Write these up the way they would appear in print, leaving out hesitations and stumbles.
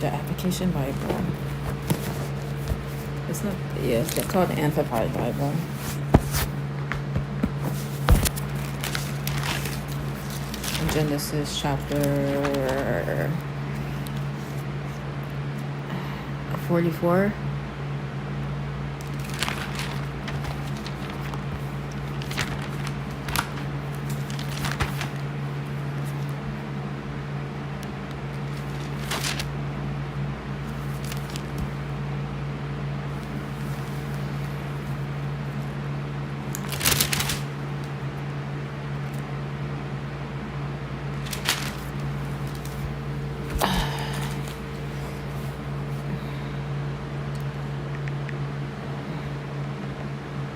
The application Bible. It's not, yes, it's called the Amplified Bible. Genesis chapter 44.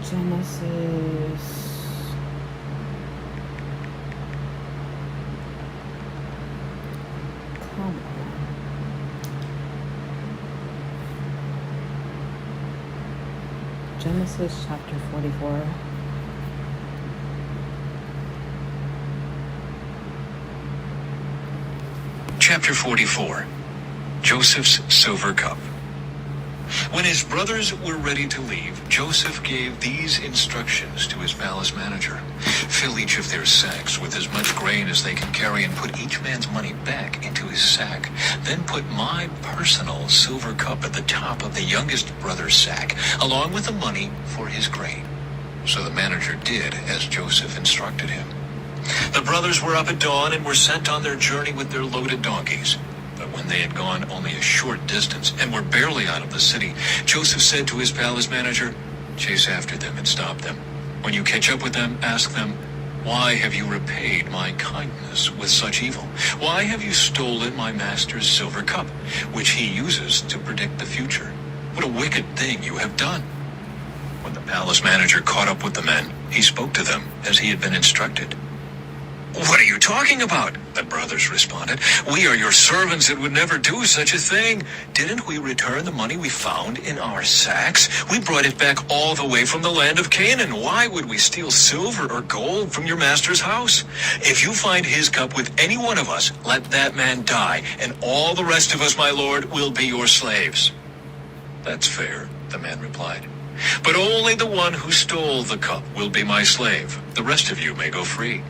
Genesis. Come on. Genesis chapter 44. Chapter 44. Joseph's Silver Cup. When his brothers were ready to leave, Joseph gave these instructions to his palace manager. Fill each of their sacks with as much grain as they can carry and put each man's money back into his sack. Then put my personal silver cup at the top of the youngest brother's sack, along with the money for his grain. So the manager did as Joseph instructed him. The brothers were up at dawn and were sent on their journey with their loaded donkeys. But when they had gone only a short distance and were barely out of the city, Joseph said to his palace manager, "Chase after them and stop them. When you catch up with them, ask them, 'Why have you repaid my kindness with such evil? Why have you stolen my master's silver cup, which he uses to predict the future? What a wicked thing you have done.'" When the palace manager caught up with the men, he spoke to them as he had been instructed. "What are you talking about?" the brothers responded. "We are your servants and would never do such a thing. Didn't we return the money we found in our sacks? We brought it back all the way from the land of Canaan. Why would we steal silver or gold from your master's house? If you find his cup with any one of us, let that man die, and all the rest of us, my lord, will be your slaves." "That's fair," the man replied. "But only the one who stole the cup will be my slave. The rest of you may go free."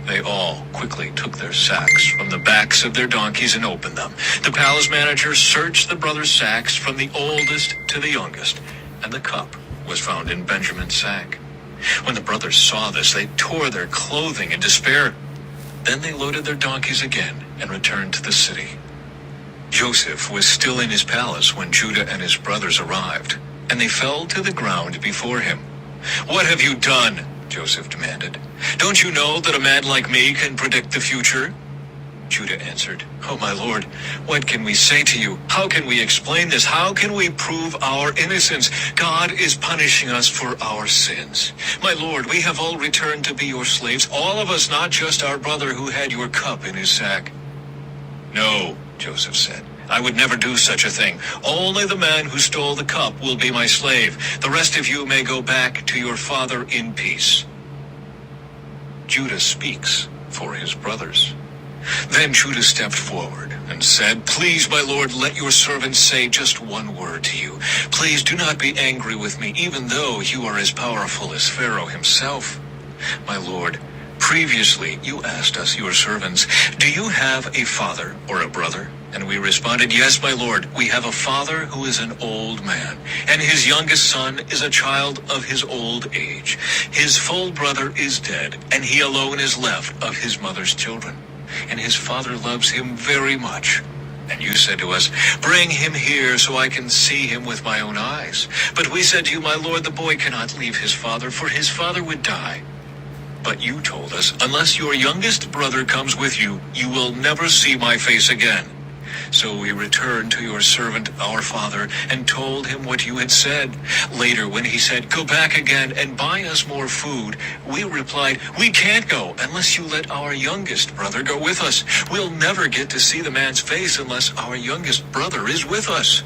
They all quickly took their sacks from the backs of their donkeys and opened them. The palace manager searched the brothers' sacks from the oldest to the youngest, and the cup was found in Benjamin's sack. When the brothers saw this, they tore their clothing in despair. Then they loaded their donkeys again and returned to the city. Joseph was still in his palace when Judah and his brothers arrived, and they fell to the ground before him. "What have you done?" Joseph demanded. "Don't you know that a man like me can predict the future?" Judah answered, "Oh, my lord, what can we say to you? How can we explain this? How can we prove our innocence? God is punishing us for our sins. My lord, we have all returned to be your slaves, all of us, not just our brother who had your cup in his sack." "No," Joseph said, "I would never do such a thing. Only the man who stole the cup will be my slave. The rest of you may go back to your father in peace." Judah speaks for his brothers. Then Judah stepped forward and said, "Please, my lord, let your servant say just one word to you. Please do not be angry with me, even though you are as powerful as Pharaoh himself. My lord, previously you asked us, your servants, 'Do you have a father or a brother?' And we responded, 'Yes, my lord, we have a father who is an old man, and his youngest son is a child of his old age. His full brother is dead, and he alone is left of his mother's children. and his father loves him very much. And you said to us, bring him here so I can see him with my own eyes. But we said to you, my lord, the boy cannot leave his father, for his father would die. But you told us, unless your youngest brother comes with you, you will never see my face again. So we returned to your servant, our father, and told him what you had said. Later, when he said, go back again and buy us more food, we replied, we can't go unless you let our youngest brother go with us. We'll never get to see the man's face unless our youngest brother is with us.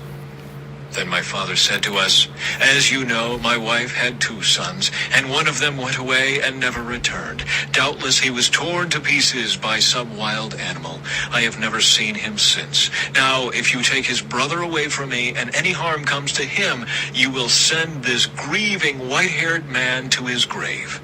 Then my father said to us, as you know, my wife had 2 sons, and one of them went away and never returned. Doubtless he was torn to pieces by some wild animal. I have never seen him since. Now, if you take his brother away from me, and any harm comes to him, you will send this grieving white-haired man to his grave.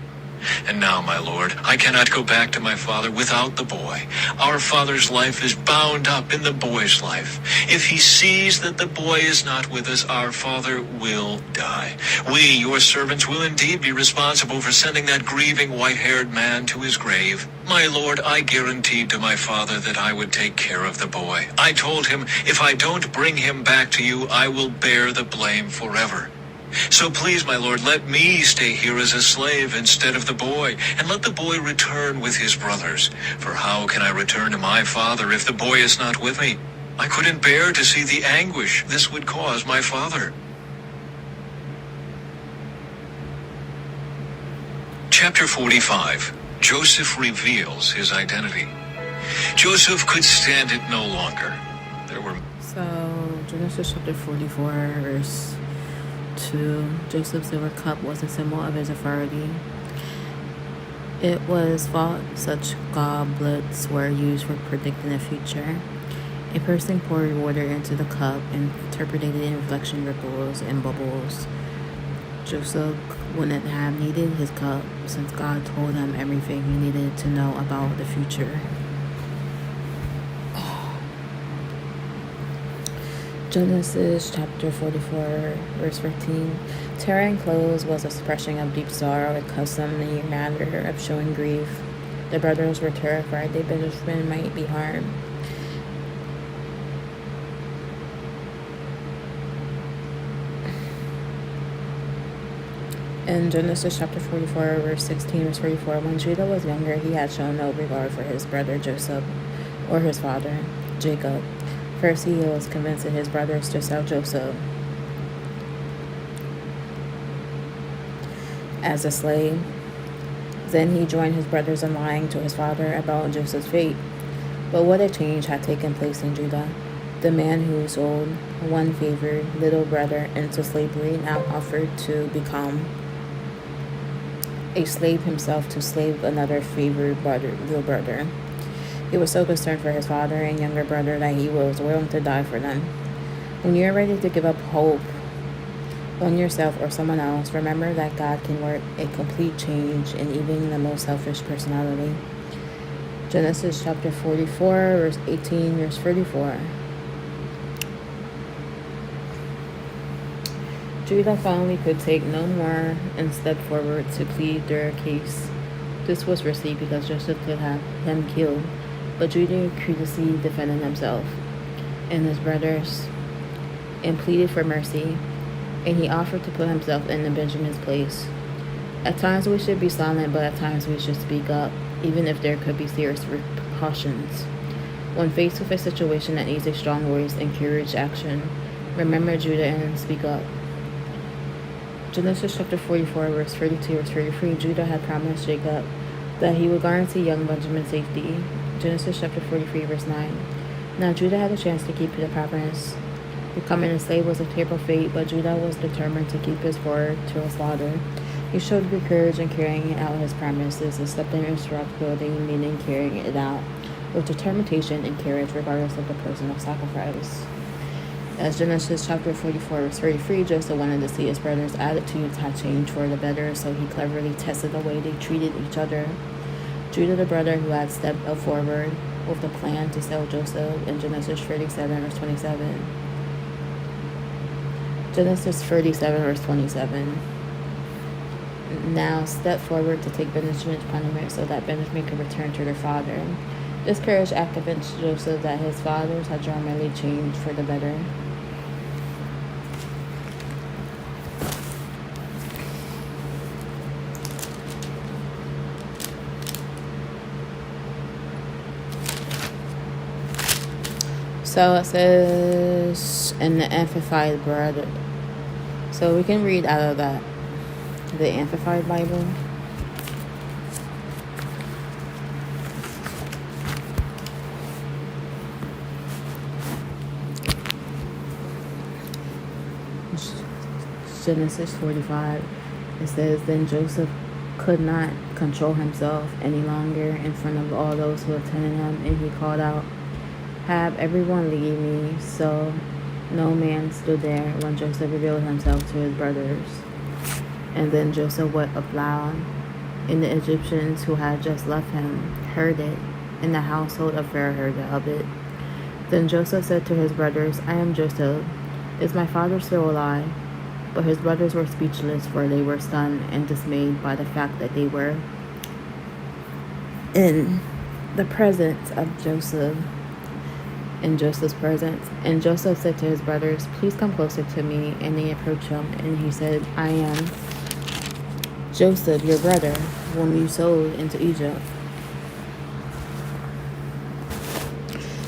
And now, my lord, I cannot go back to my father without the boy. Our father's life is bound up in the boy's life. If he sees that the boy is not with us, our father will die. We, your servants, will indeed be responsible for sending that grieving white-haired man to his grave. My lord, I guaranteed to my father that I would take care of the boy. I told him, if I don't bring him back to you, I will bear the blame forever. So please, my lord, let me stay here as a slave instead of the boy, and let the boy return with his brothers. For how can I return to my father if the boy is not with me? I couldn't bear to see the anguish this would cause my father. Chapter 45. Joseph reveals his identity. Joseph could stand it no longer. So, Genesis chapter 44, verse 2. Joseph's silver cup was a symbol of his authority. It was thought such goblets were used for predicting the future. A person poured water into the cup and interpreted the inflection ripples and bubbles. Joseph wouldn't have needed his cup since God told him everything he needed to know about the future. Genesis chapter 44, verse 15. Tearing clothes was a expression of deep sorrow, a customary matter of showing grief. The brothers were terrified their Benjamin might be harmed. In Genesis chapter 44, verse 16, verse 44, when Judah was younger, he had shown no regard for his brother Joseph or his father, Jacob. First, he was convincing his brothers to sell Joseph as a slave. Then he joined his brothers in lying to his father about Joseph's fate. But what a change had taken place in Judah. The man who sold one favored little brother into slavery now offered to become a slave himself to slave another favored little brother. He was so concerned for his father and younger brother that he was willing to die for them. When you're ready to give up hope on yourself or someone else, remember that God can work a complete change in even the most selfish personality. Genesis chapter 44, verse 18, verse 34. Judah finally could take no more and stepped forward to plead their case. This was risky because Joseph could have him killed, but Judah courteously defended himself and his brothers and pleaded for mercy, and he offered to put himself in Benjamin's place. At times we should be silent, but at times we should speak up, even if there could be serious repercussions. When faced with a situation that needs a strong voice and courage action, remember Judah and speak up. Genesis chapter 44, verse 32, verse 33, Judah had promised Jacob that he would guarantee young Benjamin's safety. Genesis chapter 43, verse 9. Now Judah had a chance to keep the promise. Becoming a slave was a terrible fate, but Judah was determined to keep his word to his father. He showed good courage in carrying out his promises, accepting responsibility, meaning carrying it out with determination and courage regardless of the person of sacrifice. As Genesis chapter 44, verse 33, Joseph wanted to see his brothers' attitudes had changed for the better, so he cleverly tested the way they treated each other. Judah, the brother who had stepped forward with the plan to sell Joseph in Genesis 37, verse 27. Genesis 37, verse 27. Now step forward to take Benjamin's punishment so that Benjamin could return to their father. This courage act convinced Joseph that his fathers had dramatically changed for the better. So it says in the Amplified Brother. So we can read out of that, the Amplified Bible. Genesis 45. It says, Then Joseph could not control himself any longer in front of all those who attended him, and he called out, Have everyone leave me. So no man stood there when Joseph revealed himself to his brothers. And then Joseph wept aloud, and the Egyptians who had just left him heard it, and the household of Pharaoh heard of it. Then Joseph said to his brothers, I am Joseph. Is my father still alive? But his brothers were speechless, for they were stunned and dismayed by the fact that they were in the presence of Joseph. In Joseph's presence. And Joseph said to his brothers, Please come closer to me. And they approached him, and he said, I am Joseph, your brother, whom you sold into Egypt.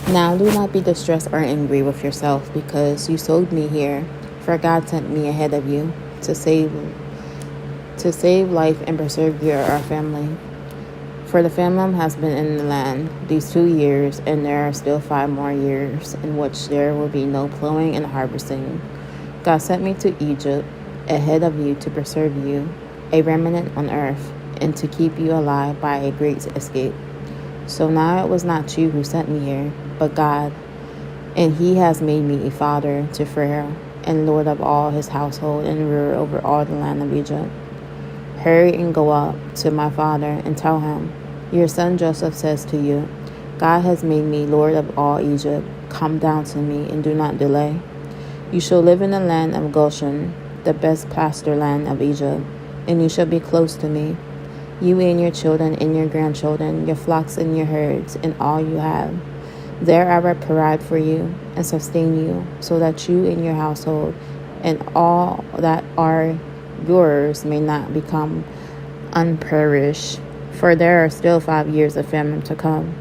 Now do not be distressed or angry with yourself, because you sold me here. For God sent me ahead of you to save life and preserve our family. For the famine has been in the land these 2 years, and there are still 5 more years in which there will be no plowing and harvesting. God sent me to Egypt ahead of you to preserve you, a remnant on earth, and to keep you alive by a great escape. So now it was not you who sent me here, but God, and he has made me a father to Pharaoh, and lord of all his household, and ruler over all the land of Egypt. Hurry and go up to my father and tell him, Your son Joseph says to you, God has made me lord of all Egypt. Come down to me and do not delay. You shall live in the land of Goshen, the best pasture land of Egypt, and you shall be close to me, you and your children and your grandchildren, your flocks and your herds, and all you have. There I will provide for you and sustain you, so that you and your household and all that are yours may not become unperished, for there are still 5 years of famine to come.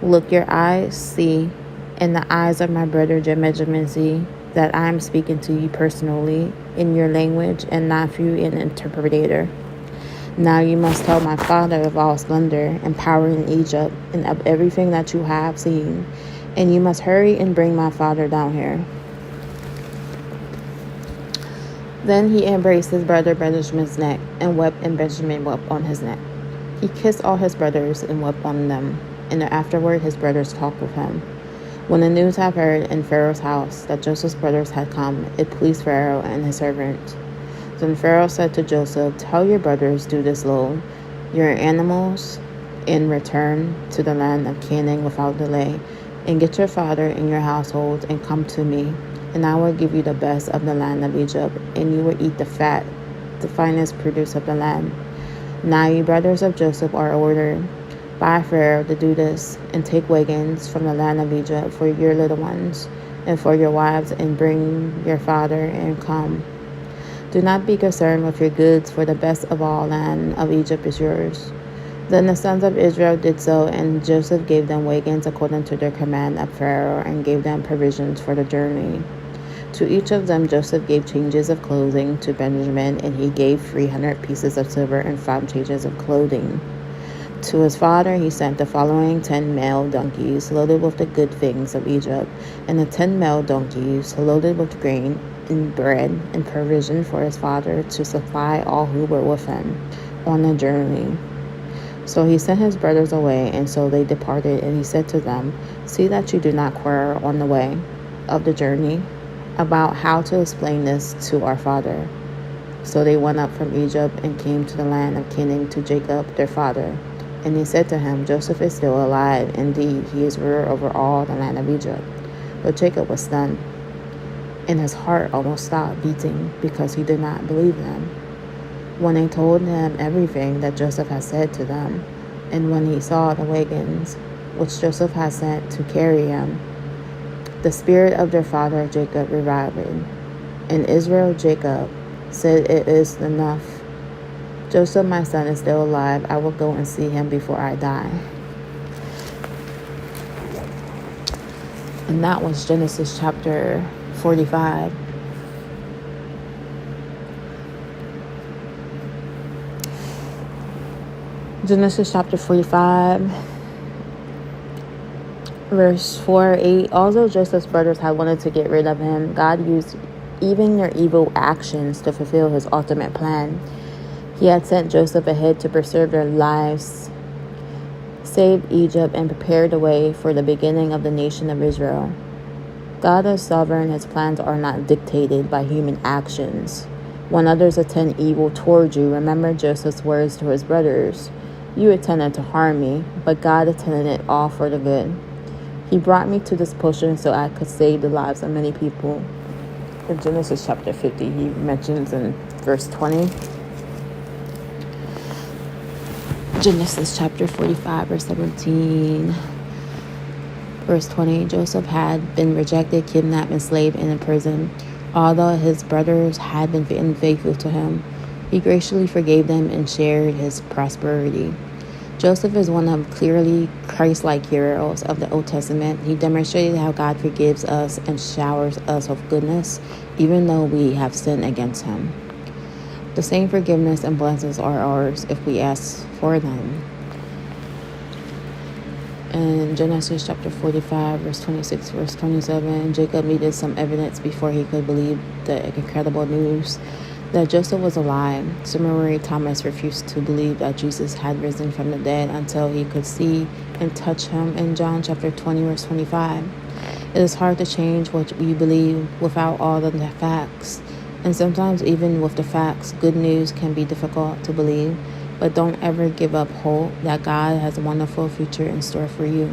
Look, your eyes see, and the eyes of my brother Benjamin see, that I am speaking to you personally in your language and not through an interpreter. Now you must tell my father of all splendor and power in Egypt, and of everything that you have seen, and you must hurry and bring my father down here. Then he embraced his brother Benjamin's neck, and wept, and Benjamin wept on his neck. He kissed all his brothers and wept on them, and afterward his brothers talked with him. When the news had heard in Pharaoh's house that Joseph's brothers had come, it pleased Pharaoh and his servant. Then Pharaoh said to Joseph, Tell your brothers, do this load your animals, and return to the land of Canaan without delay, and get your father and your household, and come to me, and I will give you the best of the land of Egypt, and you will eat the fat, the finest produce of the land. Now you brothers of Joseph are ordered by Pharaoh to do this, and take wagons from the land of Egypt for your little ones, and for your wives, and bring your father, and come. Do not be concerned with your goods, for the best of all land of Egypt is yours. Then the sons of Israel did so, and Joseph gave them wagons according to their command of Pharaoh, and gave them provisions for the journey. To each of them Joseph gave changes of clothing to Benjamin, and he gave 300 pieces of silver and 5 changes of clothing. To his father he sent the following 10 male donkeys loaded with the good things of Egypt, and the 10 male donkeys loaded with grain and bread and provision for his father, to supply all who were with him on the journey. So he sent his brothers away, and so they departed, and he said to them, See that you do not quarrel on the way of the journey about how to explain this to our father. So they went up from Egypt and came to the land of Canaan to Jacob their father. And he said to him, Joseph is still alive. Indeed, he is ruler over all the land of Egypt. But Jacob was stunned, and his heart almost stopped beating, because he did not believe them when they told him everything that Joseph had said to them. And when he saw the wagons which Joseph had sent to carry him, the spirit of their father Jacob revived. And Israel Jacob said, "It is enough. Joseph, my son, is still alive. I will go and see him before I die." And that was Genesis chapter 45. Genesis chapter 45, verse 4-8. Although Joseph's brothers had wanted to get rid of him, God used even their evil actions to fulfill his ultimate plan. He had sent Joseph ahead to preserve their lives, saved Egypt, and prepared the way for the beginning of the nation of Israel. God is sovereign. His plans are not dictated by human actions. When others intend evil toward you, remember Joseph's words to his brothers. "You intended to harm me, but God intended it all for the good. He brought me to this position so I could save the lives of many people." In Genesis chapter 50, he mentions in verse 20. Genesis chapter 45, verse 17. Verse 20, Joseph had been rejected, kidnapped, enslaved, and imprisoned. Although his brothers had been unfaithful to him, he graciously forgave them and shared his prosperity. Joseph is one of clearly Christ-like heroes of the Old Testament. He demonstrated how God forgives us and showers us with goodness, even though we have sinned against him. The same forgiveness and blessings are ours if we ask for them. In Genesis chapter 45, verse 26, verse 27, Jacob needed some evidence before he could believe the incredible news that Joseph was alive. Similarly, Thomas refused to believe that Jesus had risen from the dead until he could see and touch him in John chapter 20, verse 25. It is hard to change what we believe without all the facts. And sometimes even with the facts, good news can be difficult to believe. But don't ever give up hope that God has a wonderful future in store for you.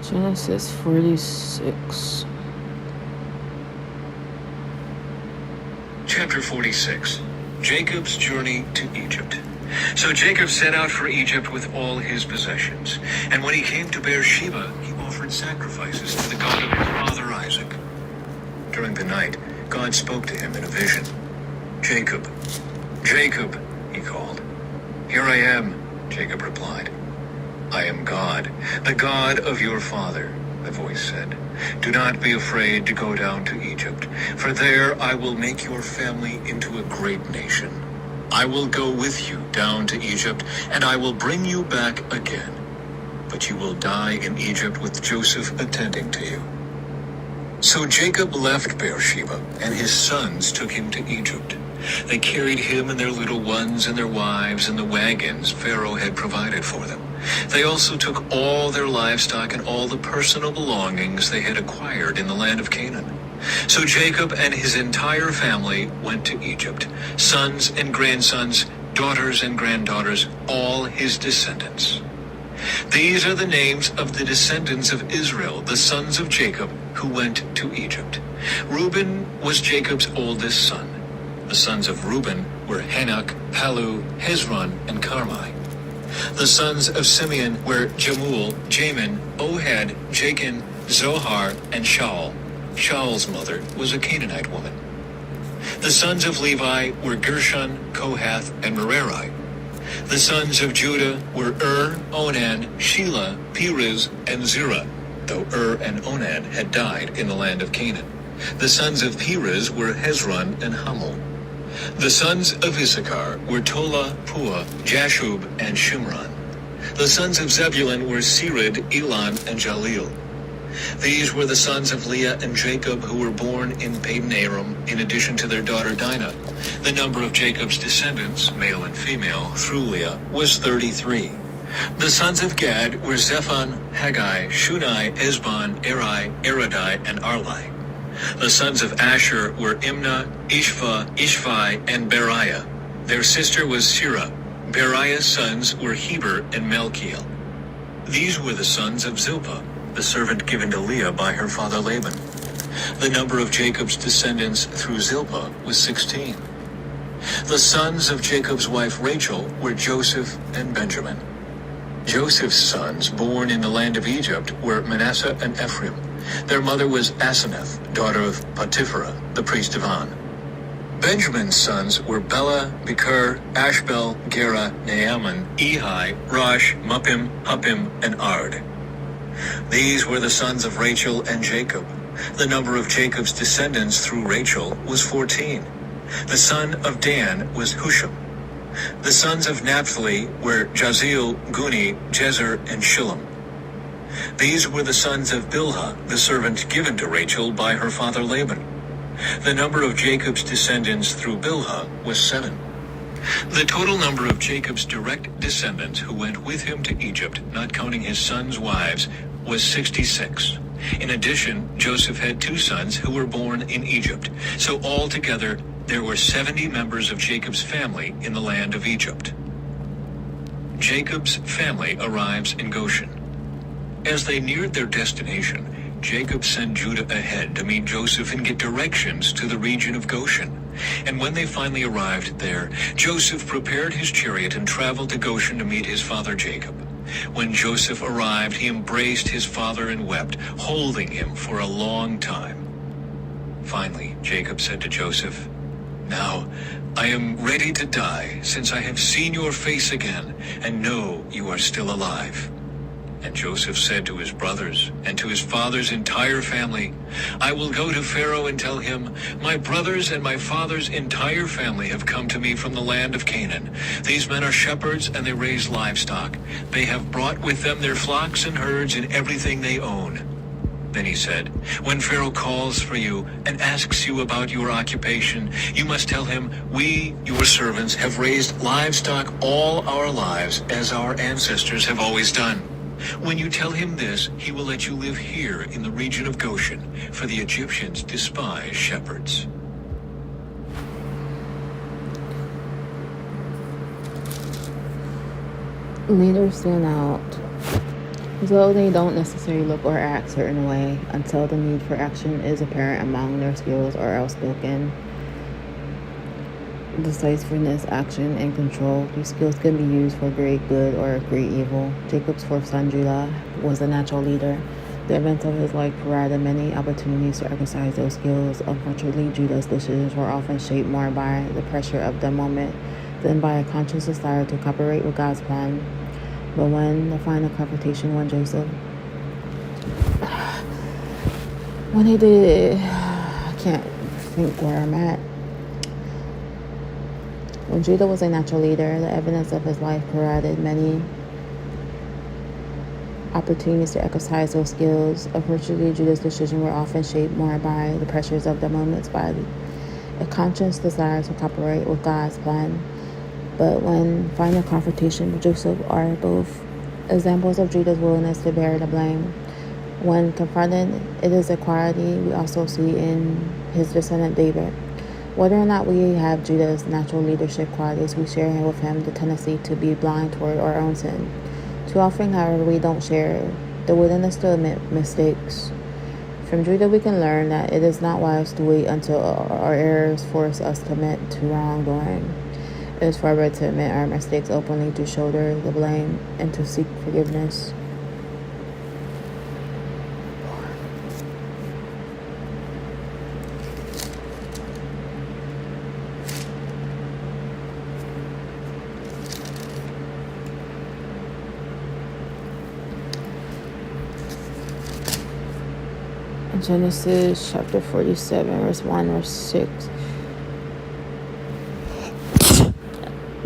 Genesis 46. Chapter 46. Jacob's journey to Egypt. So Jacob set out for Egypt with all his possessions. And when he came to Beersheba, he offered sacrifices to the God of his father Isaac. During the night, God spoke to him in a vision. "Jacob, Jacob," he called. "Here I am," Jacob replied. "I am God, the God of your father," the voice said. "Do not be afraid to go down to Egypt, for there I will make your family into a great nation. I will go with you down to Egypt, and I will bring you back again. But you will die in Egypt with Joseph attending to you." So Jacob left Beersheba, and his sons took him to Egypt. They carried him and their little ones and their wives in the wagons Pharaoh had provided for them. They also took all their livestock and all the personal belongings they had acquired in the land of Canaan. So Jacob and his entire family went to Egypt, sons and grandsons, daughters and granddaughters, all his descendants. These are the names of the descendants of Israel, the sons of Jacob, who went to Egypt. Reuben was Jacob's oldest son. The sons of Reuben were Hanok, Palu, Hezron, and Carmi. The sons of Simeon were Jemuel, Jamin, Ohad, Jachin, Zohar, and Shaul. Shaul's mother was a Canaanite woman. The sons of Levi were Gershon, Kohath, and Merari. The sons of Judah were Onan, Shelah, Perez, and Zerah, though and Onan had died in the land of Canaan. The sons of Perez were Hezron and Hamul. The sons of Issachar were Tola, Pua, Jashub, and Shimron. The sons of Zebulun were Sered, Elon, and Jalil. These were the sons of Leah and Jacob who were born in Padan Aram, in addition to their daughter Dinah. The number of Jacob's descendants, male and female, through Leah was 33. The sons of Gad were Zephon, Haggai, Shunai, Esbon, Eri, Eridai, and Arlai. The sons of Asher were Imnah, Ishva, Ishvi, and Beriah. Their sister was Sirah. Beriah's sons were Heber and Melchiel. These were the sons of Zilpah, the servant given to Leah by her father Laban. The number of Jacob's descendants through Zilpah was 16. The sons of Jacob's wife Rachel were Joseph and Benjamin. Joseph's sons, born in the land of Egypt, were Manasseh and Ephraim. Their mother was Asenath, daughter of Potipharah, the priest of On. Benjamin's sons were Bela, Becher, Ashbel, Gera, Naaman, Ehi, Rosh, Muppim, Huppim, and Ard. These were the sons of Rachel and Jacob. The number of Jacob's descendants through Rachel was 14. The son of Dan was Husham. The sons of Naphtali were Jazeel, Guni, Jezer, and Shillem. These were the sons of Bilhah, the servant given to Rachel by her father Laban. The number of Jacob's descendants through Bilhah was 7. The total number of Jacob's direct descendants who went with him to Egypt, not counting his sons' wives, was 66. In addition, Joseph had 2 sons who were born in Egypt. So altogether, there were 70 members of Jacob's family in the land of Egypt. Jacob's family arrives in Goshen. As they neared their destination, Jacob sent Judah ahead to meet Joseph and get directions to the region of Goshen. And when they finally arrived there, Joseph prepared his chariot and traveled to Goshen to meet his father Jacob. When Joseph arrived, he embraced his father and wept, holding him for a long time. Finally, Jacob said to Joseph, "Now, I am ready to die, since I have seen your face again, and know you are still alive." And Joseph said to his brothers and to his father's entire family, "I will go to Pharaoh and tell him, 'My brothers and my father's entire family have come to me from the land of Canaan. These men are shepherds and they raise livestock. They have brought with them their flocks and herds and everything they own.'" Then he said, "When Pharaoh calls for you and asks you about your occupation, you must tell him, 'We, your servants, have raised livestock all our lives, as our ancestors have always done.' When you tell him this, he will let you live here in the region of Goshen, for the Egyptians despise shepherds." Leaders stand out, though they don't necessarily look or act a certain way until the need for action is apparent among their skills or outspoken decisiveness, action, and control. These skills can be used for great good or great evil. Jacob's 4th son, Judah, was a natural leader. The events of his life provided many opportunities to exercise those skills. Unfortunately, Judah's decisions were often shaped more by the pressure of the moment than by a conscious desire to cooperate with God's plan. But when the final confrontation when Joseph, when he did, I can't think where I'm at. When Judah was a natural leader, the evidence of his life provided many opportunities to exercise those skills. Unfortunately, Judah's decisions were often shaped more by the pressures of the moments, by a conscious desire to cooperate with God's plan. But when final confrontation with Joseph are both examples of Judah's willingness to bear the blame. When confronted, it is a quality we also see in his descendant David. Whether or not we have Judah's natural leadership qualities, we share with him the tendency to be blind toward our own sin. Too often, however, we don't share the willingness to admit mistakes. From Judah, we can learn that it is not wise to wait until our errors force us to commit to wrongdoing. It is far better to admit our mistakes openly, to shoulder the blame, and to seek forgiveness. Genesis chapter 47, verse 1, verse 6.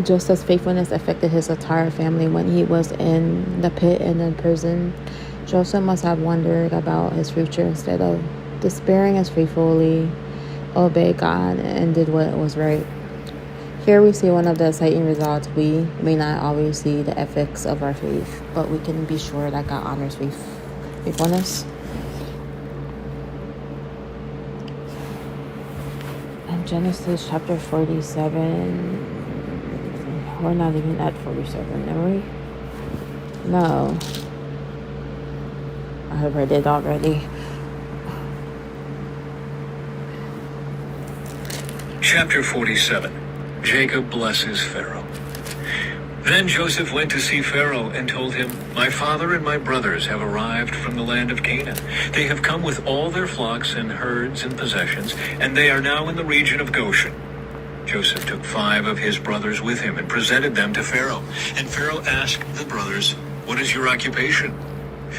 Joseph's faithfulness affected his entire family when he was in the pit and in prison. Joseph must have wondered about his future. Instead of despairing, as faithfully obeyed God and did what was right. Here we see one of the exciting results. We may not always see the effects of our faith, but we can be sure that God honors faithfulness. And Genesis chapter 47. We're not even at 47, are we? No. I hope I did already. Chapter 47. Jacob blesses Pharaoh. Then Joseph went to see Pharaoh and told him, "My father and my brothers have arrived from the land of Canaan. They have come with all their flocks and herds and possessions, and they are now in the region of Goshen." Joseph took 5 of his brothers with him and presented them to Pharaoh. And Pharaoh asked the brothers, "What is your occupation?"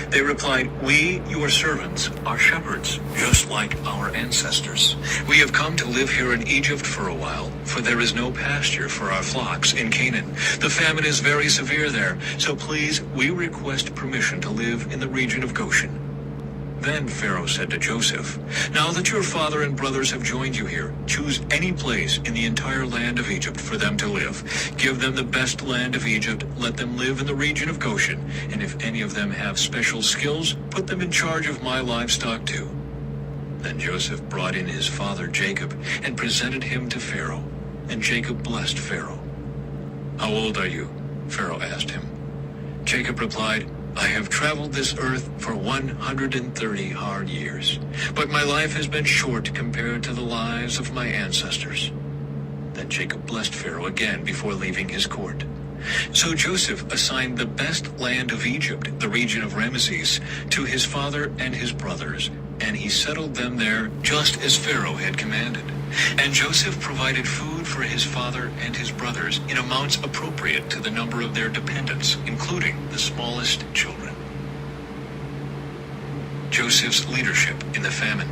They replied, "We, your servants, are shepherds, just like our ancestors. We have come to live here in Egypt for a while, for there is no pasture for our flocks in Canaan. The famine is very severe there, so please, we request permission to live in the region of Goshen." Then Pharaoh said to Joseph, "Now that your father and brothers have joined you here, choose any place in the entire land of Egypt for them to live. Give them the best land of Egypt, let them live in the region of Goshen, and if any of them have special skills, put them in charge of my livestock too." Then Joseph brought in his father Jacob and presented him to Pharaoh, and Jacob blessed Pharaoh. "How old are you?" Pharaoh asked him. Jacob replied, "I have traveled this earth for 130 hard years, but my life has been short compared to the lives of my ancestors." Then Jacob blessed Pharaoh again before leaving his court. So Joseph assigned the best land of Egypt, the region of Ramesses, to his father and his brothers, and he settled them there just as Pharaoh had commanded. And Joseph provided food for his father and his brothers in amounts appropriate to the number of their dependents, including the smallest children. Joseph's leadership in the famine.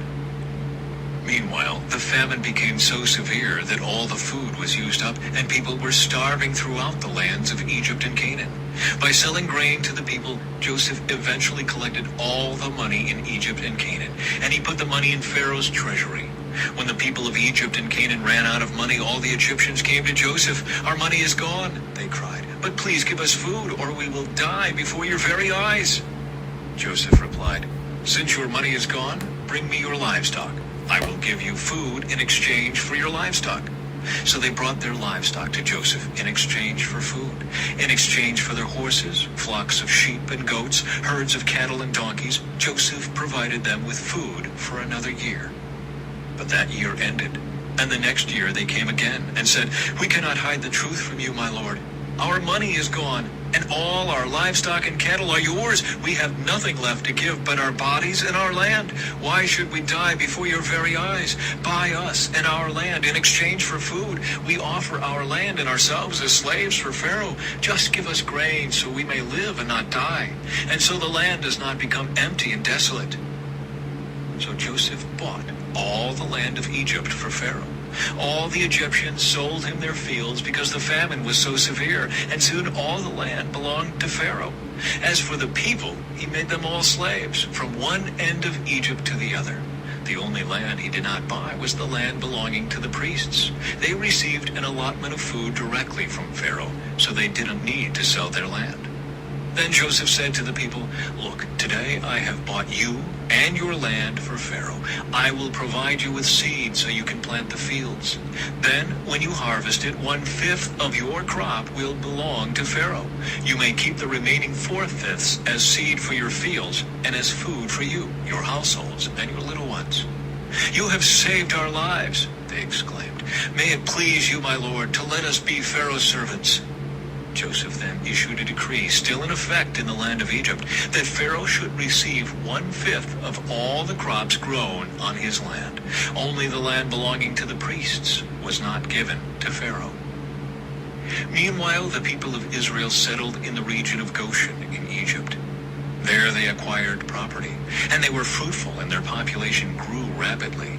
Meanwhile, the famine became so severe that all the food was used up, and people were starving throughout the lands of Egypt and Canaan. By selling grain to the people, Joseph eventually collected all the money in Egypt and Canaan, and he put the money in Pharaoh's treasury. When the people of Egypt and Canaan ran out of money, all the Egyptians came to Joseph. "Our money is gone," they cried. "But please give us food, or we will die before your very eyes." Joseph replied, "Since your money is gone, bring me your livestock. I will give you food in exchange for your livestock." So they brought their livestock to Joseph in exchange for food, in exchange for their horses, flocks of sheep and goats, herds of cattle and donkeys. Joseph provided them with food for another year. But that year ended, and the next year they came again and said, "We cannot hide the truth from you, my lord. Our money is gone, and all our livestock and cattle are yours. We have nothing left to give but our bodies and our land. Why should we die before your very eyes? Buy us and our land in exchange for food. We offer our land and ourselves as slaves for Pharaoh. Just give us grain so we may live and not die, and so the land does not become empty and desolate." So Joseph bought all the land of Egypt for Pharaoh. All the Egyptians sold him their fields because the famine was so severe, and soon all the land belonged to Pharaoh. As for the people, he made them all slaves, from one end of Egypt to the other. The only land he did not buy was the land belonging to the priests. They received an allotment of food directly from Pharaoh, so they didn't need to sell their land. Then Joseph said to the people, "Look, today I have bought you and your land for Pharaoh. I will provide you with seed so you can plant the fields. Then, when you harvest it, 1/5 of your crop will belong to Pharaoh. You may keep the remaining 4/5 as seed for your fields and as food for you, your households, and your little ones." "You have saved our lives," they exclaimed. "May it please you, my lord, to let us be Pharaoh's servants." Joseph then issued a decree, still in effect in the land of Egypt, that Pharaoh should receive 1/5 of all the crops grown on his land. Only the land belonging to the priests was not given to Pharaoh. Meanwhile, the people of Israel settled in the region of Goshen in Egypt. There they acquired property, and they were fruitful, and their population grew rapidly.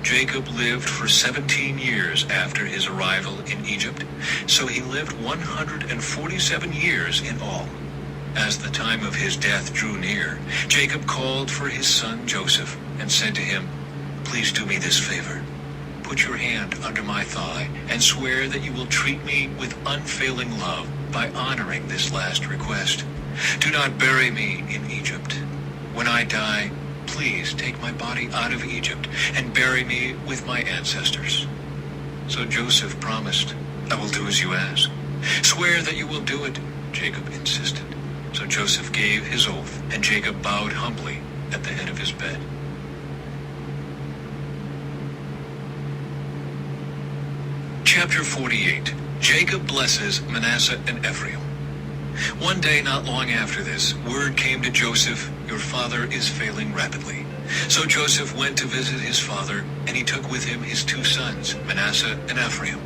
Jacob lived for 17 years after his arrival in Egypt, so he lived 147 years in all. As the time of his death drew near, Jacob called for his son Joseph and said to him, "Please do me this favor. put your hand under my thigh and swear that you will treat me with unfailing love by honoring this last request. Do not bury me in Egypt. When I die, please take my body out of Egypt and bury me with my ancestors." So Joseph promised, "I will do as you ask." "Swear that you will do it," Jacob insisted. So Joseph gave his oath, and Jacob bowed humbly at the head of his bed. Chapter 48. Jacob blesses Manasseh and Ephraim. One day not long after this, word came to Joseph, "Your father is failing rapidly." So Joseph went to visit his father, and he took with him his 2 sons, Manasseh and Ephraim.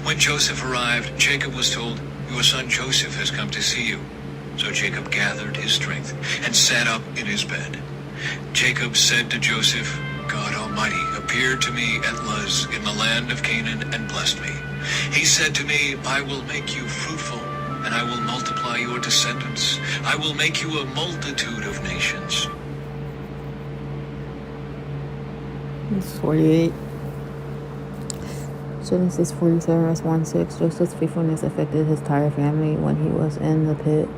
When Joseph arrived, Jacob was told, "Your son Joseph has come to see you." So Jacob gathered his strength and sat up in his bed. Jacob said to Joseph, "God Almighty appeared to me at Luz in the land of Canaan and blessed me. He said to me, 'I will make you fruitful, and I will multiply your descendants. I will make you a multitude of nations.'" It's 48. Genesis 47, verse 1-6. Joseph's faithfulness affected his entire family when he was in the pit,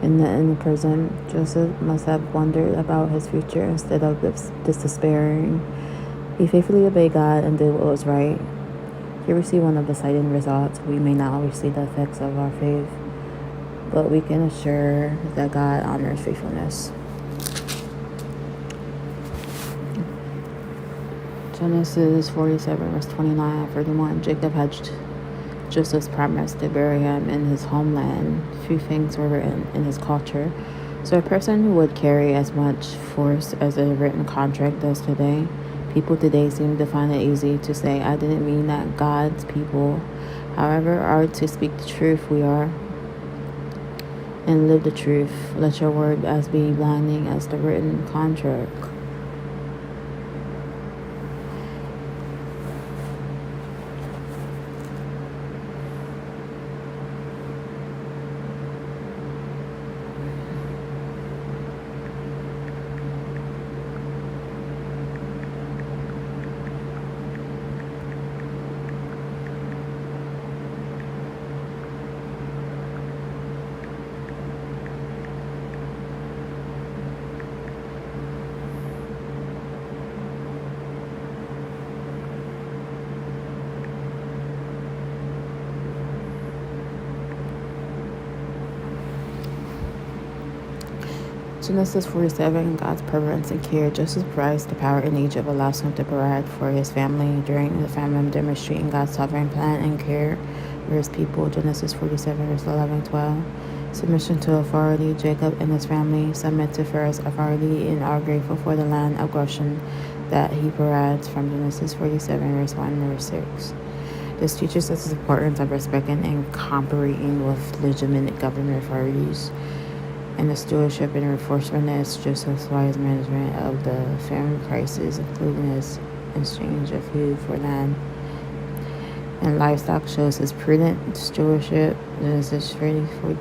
in the prison. Joseph must have wondered about his future instead of despairing. He faithfully obeyed God and did what was right. Here we see one of the cited results. We may not always see the effects of our faith, but we can assure that God honors faithfulness. Genesis 47, verse 29-31. Jacob had Joseph's promise to bury him in his homeland. Few things were written in his culture, so a person who would carry as much force as a written contract does today. People today seem to find it easy to say, "I didn't mean that." God's people, however, are to speak the truth. We are, and live the truth. Let your word as be binding as the written contract. Genesis 47, God's providence and care. Joseph rise to power in Egypt allows him to provide for his family during the famine, demonstrating God's sovereign plan and care for his people. Genesis 47, verse 11-12. Submission to authority. Jacob and his family submit to Pharaoh's authority and are grateful for the land of Goshen that he provides, from Genesis 47, verse 1 and verse 6. This teaches us the importance of respecting and cooperating with legitimate government authorities, and the stewardship and enforcement Joseph's wise management of the famine crisis, including his exchange of food for land and livestock, shows his prudent stewardship. Genesis 44.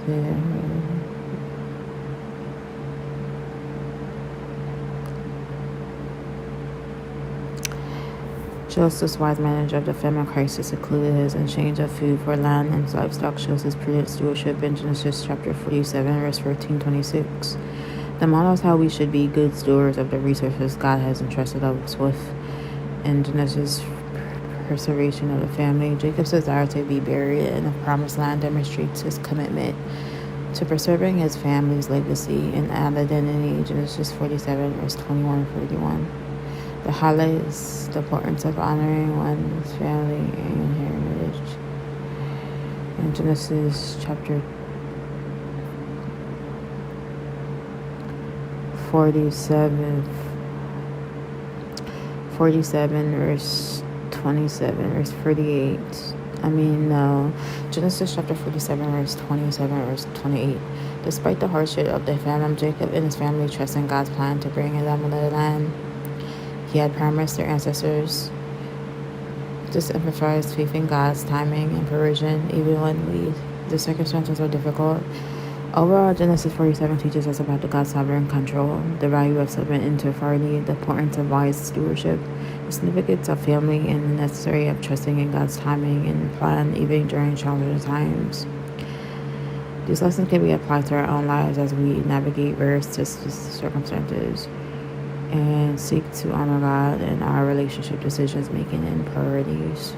Joseph's wise management of the famine crisis, included his exchange of food for land and livestock, shows his prudent stewardship in Genesis chapter 47, verse 13-26. The model is how we should be good stewards of the resources God has entrusted us with. In Genesis, preservation of the family. Jacob's desire to be buried in the promised land demonstrates his commitment to preserving his family's legacy and identity. Genesis 47, verse 21-31. The highlights the importance of honoring one's family and heritage. In Genesis chapter 47, verse 27, verse 38. Genesis chapter 47, verse 27, verse 28. Despite the hardship of the famine, Jacob and his family trust in God's plan to bring them another land He had promised their ancestors. This emphasized faith in God's timing and provision, even when the circumstances are difficult. Overall, Genesis 47 teaches us about the God's sovereign control, the value of submission into authority, the importance of wise stewardship, the significance of family, and the necessary of trusting in God's timing and plan even during challenging times. These lessons can be applied to our own lives as we navigate various circumstances and seek to honor God in our relationship decisions making and priorities.